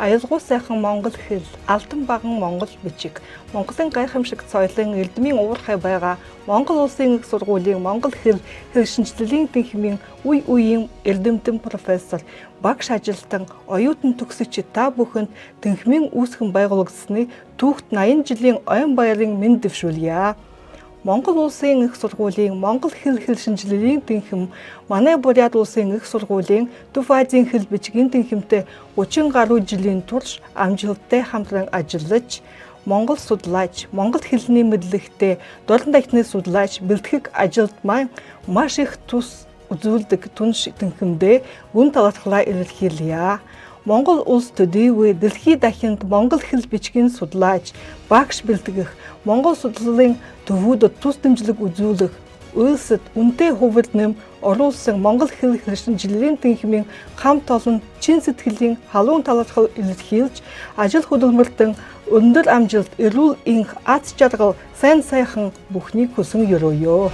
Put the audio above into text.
Аялгау сайхан Монгол хэл, алтан баган Монгол бичиг, Монголын гайхамшиг соёлын эрдмийн уурхай байгаа Монгол Улсын их сургуулийн Монгол хэл шинжилгээний тэнхимийн үе үеийн эрдэмтэн профессор багш ажилтан оюутан төгсөгч та бүхэнд тэнхимийн үүсгэн байгуулагдсны түүхт 80 жилийн ойн баярын мэнд дэвшүүлье. Монгол Улсын их сургуулийн Монгол хэл шинжилгээний тэнхим манай Бурят Улсын их сургуулийн Төв Азийн хэл бичгийн тэнхимтэй 30 гаруй жилийн турш амжилттай хамтран ажиллаж Монгол судлаач, Монгол хэлний мэдлэгтэй дорн дахины судлаач бэлтгэх ажилд маань маш их тус үзүүлдэг түнш тэнхимдээ үн талархлаа илэрхийлье. Монгол улс төдийгүй дэлхийд дахинд Монгол хэл бичгийн судлаач, багш бэлтгэх, Монгол судлалын төвүүдэд тус дэмжлэг үзүүлэх, үйлсэд үнэтэй хувилд нэм оруулсан Монгол хэл шинжилгээний тэнхимийн хамт олон чин сэтгэлийн халуун талархал илэрхийлж, ажил хөдөлмөртөн өндөр амжилт, эрүүл энх, аз жаргал, сайн сайхан бүхнийг хүсэн ёрооё.